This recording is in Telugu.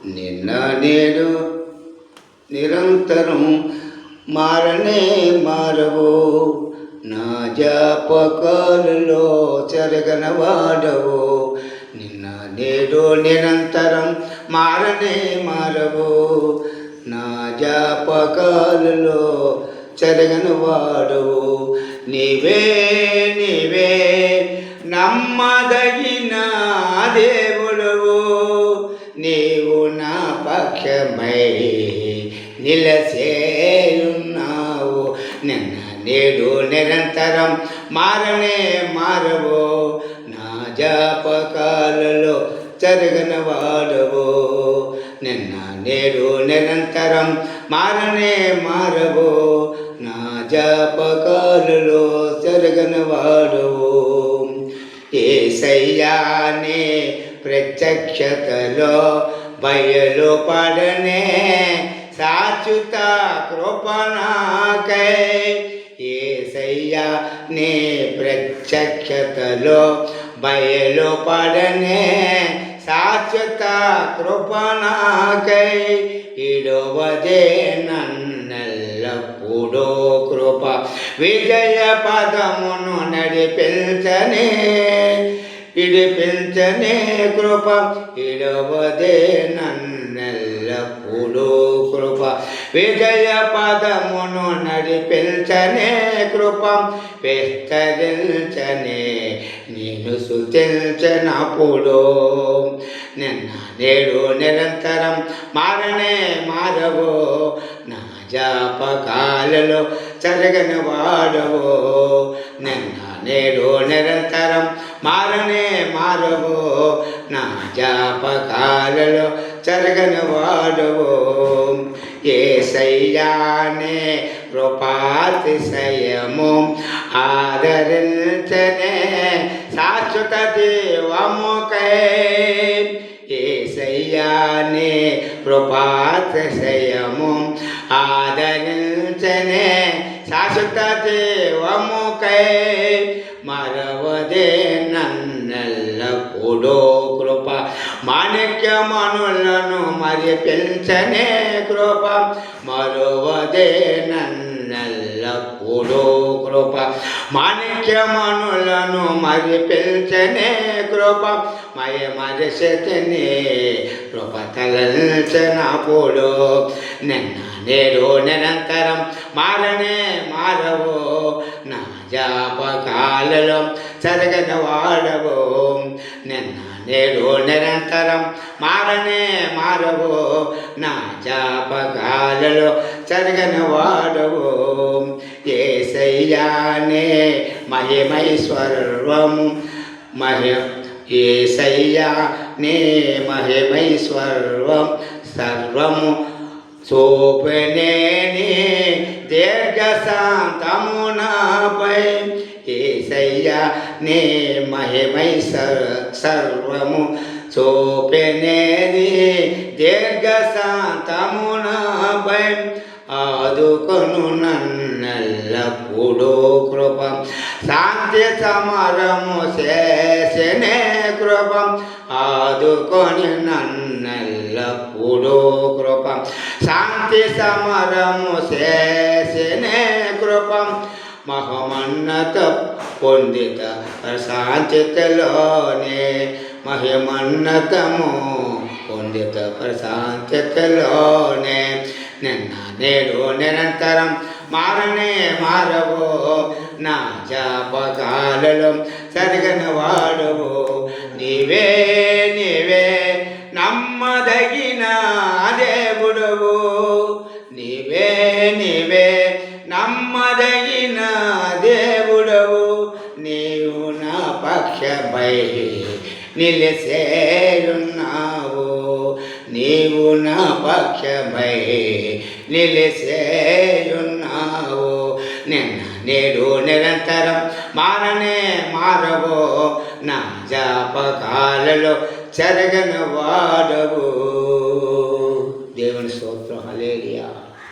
నిన్న నేడు నిరంతరం మారనే మారవు, నా జాపకాలలో చెరగనవాడవు. నిన్న నేడు నిరంతరం మారనే మారవు, నా జాపకాలలో చెరగనవాడవు. నీవే నీవే నమ్మదగిన దేవుడవు, నీవు నా పక్షమై నిలసేయున్నావు. నిన్న నేడు నిరంతరం మారనే మారవు, నా జాపకాలలో చెరగనవాడవు. నిన్న నేడు నిరంతరం మారనే మారవు, నా జాపకాలలో చెరగనవాడవు. యేసయ్యానే ప్రత్యక్షతలో బయలుపడనే శాశ్వత కృపణకై. యేసయ్యా నీ ప్రత్యక్షతలో బయలుపడనే శాశ్వత కృపణకై. ఇడవదే నన్నెల్లప్పుడూ కృప విజయ పదమును నడిపించనే, ఇడిపించనే కృప. ఇడవదే నన్నెల్లప్పుడూ కృప విజయ పదమును నడిపించనే కృప. విస్తరించనే నేను స్తుతించనప్పుడు. నిన్న నేడు నిరంతరం మారనే మారవు, నా జాపకాలలో చెరగనవాడవు. నిన్న నేడు నిరంతరం మారనే మారవు, నా జాపకాలలో చెరగనవాడవు. యేసయ్యానే కృపాతిశయము ఆదరించనే శాశ్వత జీవముకై. యేసయ్యానే కృపాతిశయము ఆదరించనే శాశ్వత జీవముకై. మరవదే నన్నెల్లప్పుడూ కృప మాణిక్యమణులను మరిపించనే కృప. మరవదే నన్నెల్లప్పుడూ కృప మాణిక్యమణులను మరిపించనే కృప. మరసతిని కృప తలంచనప్పుడు. నిన్న నేడు నిరంతరం మారనే మారవు, నా జాపకాలలో చెరగనవాడవు. నిన్న నేడు నిరంతరం మారనే మారవు, నా జాపకాలలో చెరగనవాడవు. యేసయ్యానే మహిమై సర్వము యేసయ్యా నే మహిమై సర్వము చూపనేని దీర్ఘశాంతము నాపై. యేసయ్యా నే మహిమై సర్వము చూపనేది దీర్ఘశాంతము నాపై. ఆదుకొను నన్నెల్లప్పుడూ కృప శాంతి సమరము చేసనే కృప. ఆదుకొని నన్నెల్లప్పుడూ కృప శాంతి సమరము చేసనే కృప. మహమన్నత పొందిత ప్రశాంతతలోనే, మహిమన్నతము పొందిత ప్రశాంతతలోనే. నిన్న నేడు నిరంతరం మారనే మారవు, నా జాపకాలలో చెరగనవాడవు. నీవే నీవే నమ్మదగిన దేవుడవు, నీవే నీవే నమ్మదగిన దేవుడవు. నీవు నా పక్షమై నిలిసేయున్నావు, నీవు నా పక్షమై నిలిసేయున్నావు. నిన్న నేడు నిరంతరం మారనే మారవు, నా జాపకాలలో చెరగనవాడవు. దేవుని స్తోత్రం. హల్లెలూయా.